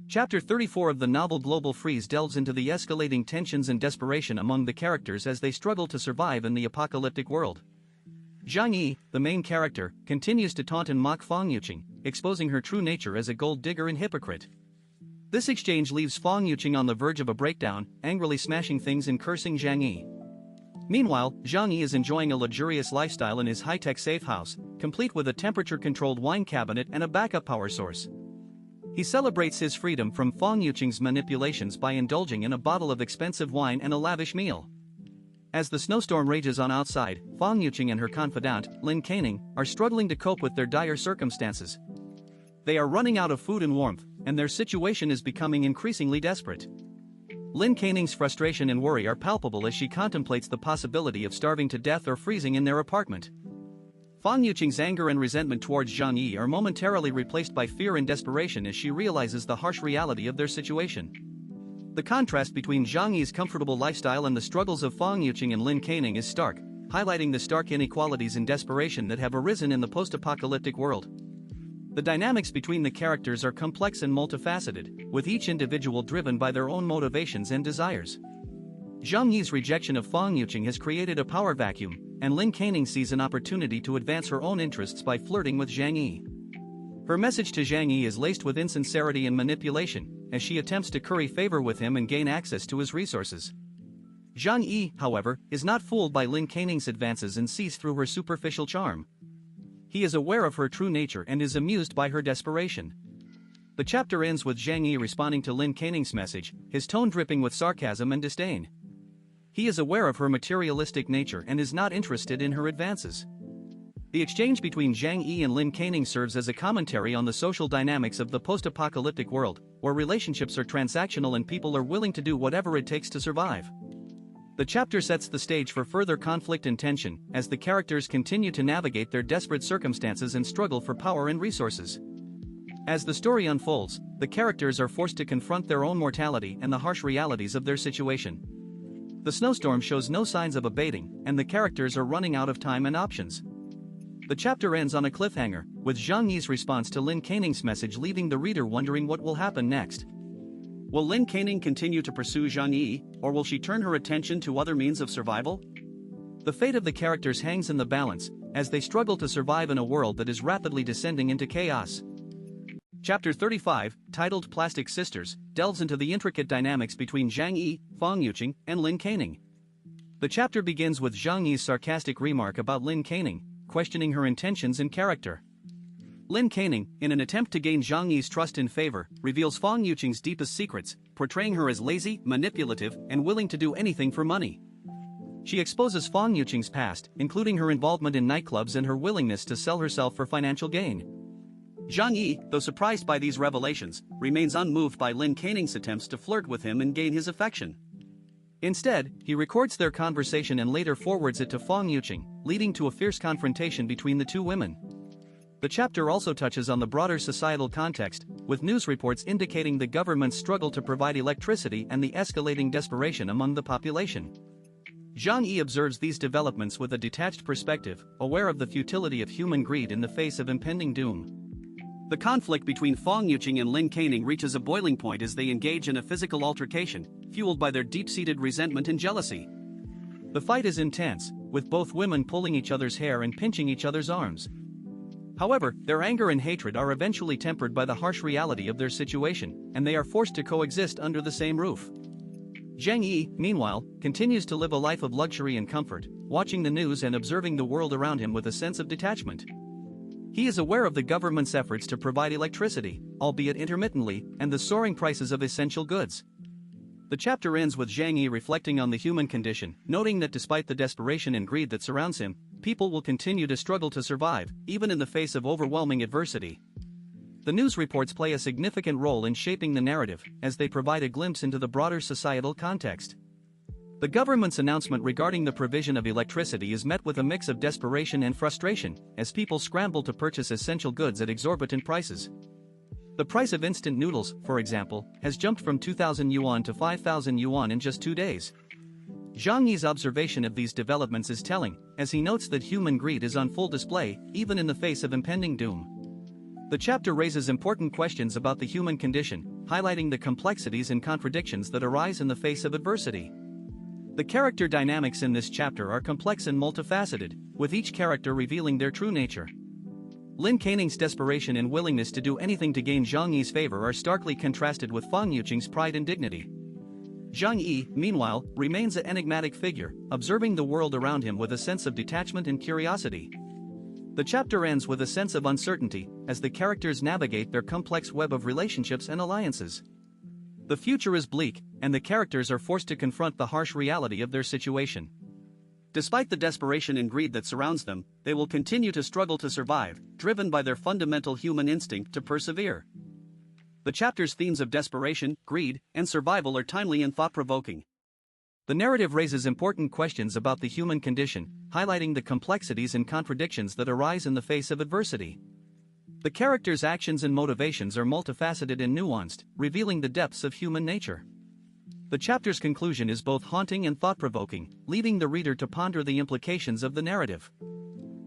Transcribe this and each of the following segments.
Chapter 34 of the novel Global Freeze delves into the escalating tensions and desperation among the characters as they struggle to survive in the apocalyptic world. Zhang Yi, the main character, continues to taunt and mock Fang Yuqing, exposing her true nature as a gold digger and hypocrite. This exchange leaves Fang Yuqing on the verge of a breakdown, angrily smashing things and cursing Zhang Yi. Meanwhile, Zhang Yi is enjoying a luxurious lifestyle in his high-tech safe house, complete with a temperature-controlled wine cabinet and a backup power source. He celebrates his freedom from Fang Yuqing's manipulations by indulging in a bottle of expensive wine and a lavish meal. As the snowstorm rages on outside, Fang Yuqing and her confidant, Lin Keining, are struggling to cope with their dire circumstances. They are running out of food and warmth, and their situation is becoming increasingly desperate. Lin Keining's frustration and worry are palpable as she contemplates the possibility of starving to death or freezing in their apartment. Fang Yuqing's anger and resentment towards Zhang Yi are momentarily replaced by fear and desperation as she realizes the harsh reality of their situation. The contrast between Zhang Yi's comfortable lifestyle and the struggles of Fang Yuqing and Lin Keining is stark, highlighting the stark inequalities and desperation that have arisen in the post-apocalyptic world. The dynamics between the characters are complex and multifaceted, with each individual driven by their own motivations and desires. Zhang Yi's rejection of Fang Yuqing has created a power vacuum, and Lin Keining sees an opportunity to advance her own interests by flirting with Zhang Yi. Her message to Zhang Yi is laced with insincerity and manipulation, as she attempts to curry favor with him and gain access to his resources. Zhang Yi, however, is not fooled by Lin Keining's advances and sees through her superficial charm. He is aware of her true nature and is amused by her desperation. The chapter ends with Zhang Yi responding to Lin Keining's message, his tone dripping with sarcasm and disdain. He is aware of her materialistic nature and is not interested in her advances. The exchange between Zhang Yi and Lin Keining serves as a commentary on the social dynamics of the post-apocalyptic world, where relationships are transactional and people are willing to do whatever it takes to survive. The chapter sets the stage for further conflict and tension, as the characters continue to navigate their desperate circumstances and struggle for power and resources. As the story unfolds, the characters are forced to confront their own mortality and the harsh realities of their situation. The snowstorm shows no signs of abating, and the characters are running out of time and options. The chapter ends on a cliffhanger, with Zhang Yi's response to Lin Keining's message leaving the reader wondering what will happen next. Will Lin Keining continue to pursue Zhang Yi, or will she turn her attention to other means of survival? The fate of the characters hangs in the balance, as they struggle to survive in a world that is rapidly descending into chaos. Chapter 35, titled Plastic Sisters, delves into the intricate dynamics between Zhang Yi, Fang Yuqing, and Lin Keining. The chapter begins with Zhang Yi's sarcastic remark about Lin Keining, questioning her intentions and character. Lin Keining, in an attempt to gain Zhang Yi's trust and favor, reveals Fang Yuqing's deepest secrets, portraying her as lazy, manipulative, and willing to do anything for money. She exposes Fang Yuqing's past, including her involvement in nightclubs and her willingness to sell herself for financial gain. Zhang Yi, though surprised by these revelations, remains unmoved by Lin Keining's attempts to flirt with him and gain his affection. Instead, he records their conversation and later forwards it to Fang Yuqing, leading to a fierce confrontation between the two women. The chapter also touches on the broader societal context, with news reports indicating the government's struggle to provide electricity and the escalating desperation among the population. Zhang Yi observes these developments with a detached perspective, aware of the futility of human greed in the face of impending doom. The conflict between Fang Yuqing and Lin Keining reaches a boiling point as they engage in a physical altercation, fueled by their deep-seated resentment and jealousy. The fight is intense, with both women pulling each other's hair and pinching each other's arms. However, their anger and hatred are eventually tempered by the harsh reality of their situation, and they are forced to coexist under the same roof. Zhang Yi, meanwhile, continues to live a life of luxury and comfort, watching the news and observing the world around him with a sense of detachment. He is aware of the government's efforts to provide electricity, albeit intermittently, and the soaring prices of essential goods. The chapter ends with Zhang Yi reflecting on the human condition, noting that despite the desperation and greed that surrounds him, people will continue to struggle to survive, even in the face of overwhelming adversity. The news reports play a significant role in shaping the narrative, as they provide a glimpse into the broader societal context. The government's announcement regarding the provision of electricity is met with a mix of desperation and frustration, as people scramble to purchase essential goods at exorbitant prices. The price of instant noodles, for example, has jumped from 2,000 yuan to 5,000 yuan in just 2 days. Zhang Yi's observation of these developments is telling, as he notes that human greed is on full display, even in the face of impending doom. The chapter raises important questions about the human condition, highlighting the complexities and contradictions that arise in the face of adversity. The character dynamics in this chapter are complex and multifaceted, with each character revealing their true nature. Lin Caning's desperation and willingness to do anything to gain Zhang Yi's favor are starkly contrasted with Fang Yuqing's pride and dignity. Zhang Yi, meanwhile, remains an enigmatic figure, observing the world around him with a sense of detachment and curiosity. The chapter ends with a sense of uncertainty, as the characters navigate their complex web of relationships and alliances. The future is bleak, and the characters are forced to confront the harsh reality of their situation. Despite the desperation and greed that surrounds them, they will continue to struggle to survive, driven by their fundamental human instinct to persevere. The chapter's themes of desperation, greed, and survival are timely and thought-provoking. The narrative raises important questions about the human condition, highlighting the complexities and contradictions that arise in the face of adversity. The characters' actions and motivations are multifaceted and nuanced, revealing the depths of human nature. The chapter's conclusion is both haunting and thought-provoking, leaving the reader to ponder the implications of the narrative.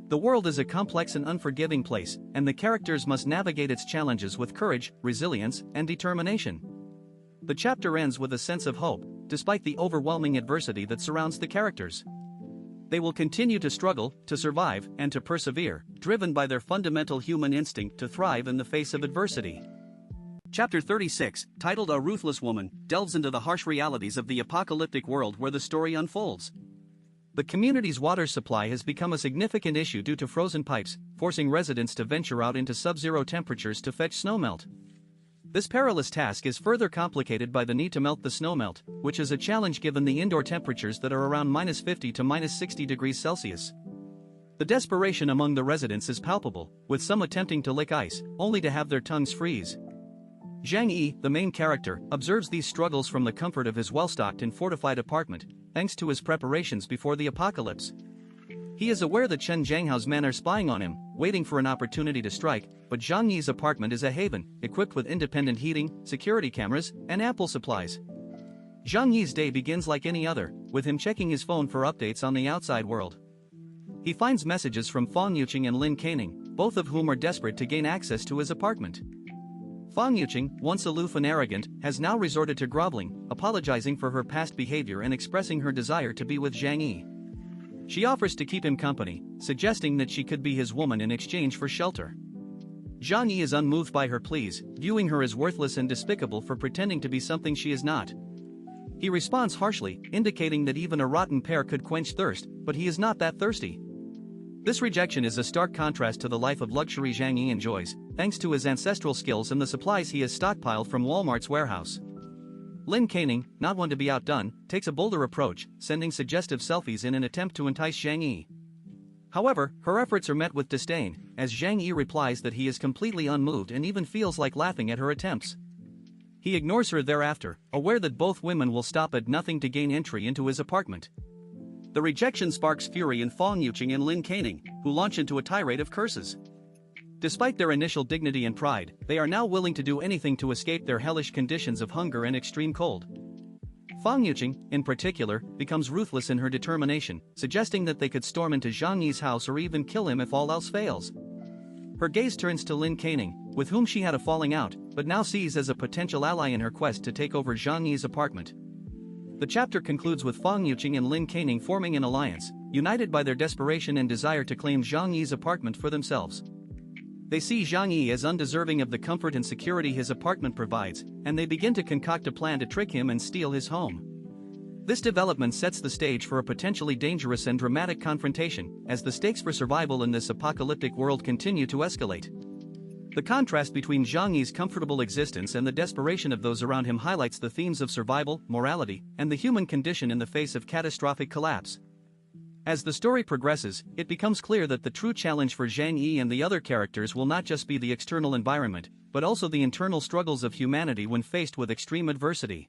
The world is a complex and unforgiving place, and the characters must navigate its challenges with courage, resilience, and determination. The chapter ends with a sense of hope, despite the overwhelming adversity that surrounds the characters. They will continue to struggle, to survive, and to persevere, driven by their fundamental human instinct to thrive in the face of adversity. Chapter 36, titled A Ruthless Woman, delves into the harsh realities of the apocalyptic world where the story unfolds. The community's water supply has become a significant issue due to frozen pipes, forcing residents to venture out into sub-zero temperatures to fetch snowmelt. This perilous task is further complicated by the need to melt the snowmelt, which is a challenge given the indoor temperatures that are around -50 to -60 degrees Celsius. The desperation among the residents is palpable, with some attempting to lick ice, only to have their tongues freeze. Zhang Yi, the main character, observes these struggles from the comfort of his well-stocked and fortified apartment, thanks to his preparations before the apocalypse. He is aware that Chen Zhanghao's men are spying on him, waiting for an opportunity to strike, but Zhang Yi's apartment is a haven, equipped with independent heating, security cameras, and ample supplies. Zhang Yi's day begins like any other, with him checking his phone for updates on the outside world. He finds messages from Fang Yuqing and Lin Caning, both of whom are desperate to gain access to his apartment. Fang Yuqing, once aloof and arrogant, has now resorted to groveling, apologizing for her past behavior and expressing her desire to be with Zhang Yi. She offers to keep him company, suggesting that she could be his woman in exchange for shelter. Zhang Yi is unmoved by her pleas, viewing her as worthless and despicable for pretending to be something she is not. He responds harshly, indicating that even a rotten pear could quench thirst, but he is not that thirsty. This rejection is a stark contrast to the life of luxury Zhang Yi enjoys, thanks to his ancestral skills and the supplies he has stockpiled from Walmart's warehouse. Lin Caning, not one to be outdone, takes a bolder approach, sending suggestive selfies in an attempt to entice Zhang Yi. However, her efforts are met with disdain, as Zhang Yi replies that he is completely unmoved and even feels like laughing at her attempts. He ignores her thereafter, aware that both women will stop at nothing to gain entry into his apartment. The rejection sparks fury in Fang Yuqing and Lin Caning, who launch into a tirade of curses. Despite their initial dignity and pride, they are now willing to do anything to escape their hellish conditions of hunger and extreme cold. Fang Yuqing, in particular, becomes ruthless in her determination, suggesting that they could storm into Zhang Yi's house or even kill him if all else fails. Her gaze turns to Lin Caning, with whom she had a falling out, but now sees as a potential ally in her quest to take over Zhang Yi's apartment. The chapter concludes with Fang Yuqing and Lin Caning forming an alliance, united by their desperation and desire to claim Zhang Yi's apartment for themselves. They see Zhang Yi as undeserving of the comfort and security his apartment provides, and they begin to concoct a plan to trick him and steal his home. This development sets the stage for a potentially dangerous and dramatic confrontation, as the stakes for survival in this apocalyptic world continue to escalate. The contrast between Zhang Yi's comfortable existence and the desperation of those around him highlights the themes of survival, morality, and the human condition in the face of catastrophic collapse. As the story progresses, it becomes clear that the true challenge for Zhang Yi and the other characters will not just be the external environment, but also the internal struggles of humanity when faced with extreme adversity.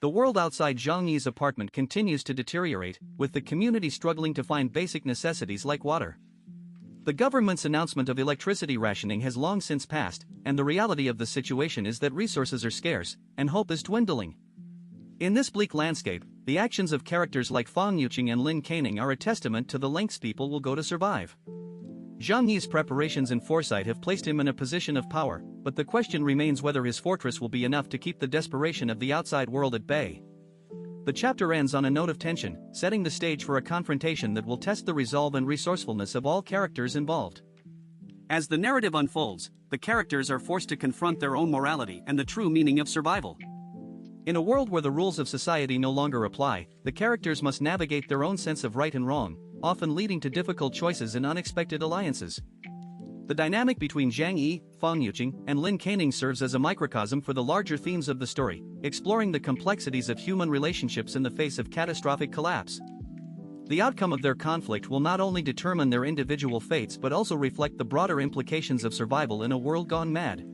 The world outside Zhang Yi's apartment continues to deteriorate, with the community struggling to find basic necessities like water. The government's announcement of electricity rationing has long since passed, and the reality of the situation is that resources are scarce, and hope is dwindling. In this bleak landscape, the actions of characters like Fang Yuqing and Lin Caning are a testament to the lengths people will go to survive. Zhang Yi's preparations and foresight have placed him in a position of power, but the question remains whether his fortress will be enough to keep the desperation of the outside world at bay. The chapter ends on a note of tension, setting the stage for a confrontation that will test the resolve and resourcefulness of all characters involved. As the narrative unfolds, the characters are forced to confront their own morality and the true meaning of survival. In a world where the rules of society no longer apply, the characters must navigate their own sense of right and wrong, often leading to difficult choices and unexpected alliances. The dynamic between Zhang Yi, Fang Yuqing, and Lin Keining serves as a microcosm for the larger themes of the story, exploring the complexities of human relationships in the face of catastrophic collapse. The outcome of their conflict will not only determine their individual fates but also reflect the broader implications of survival in a world gone mad.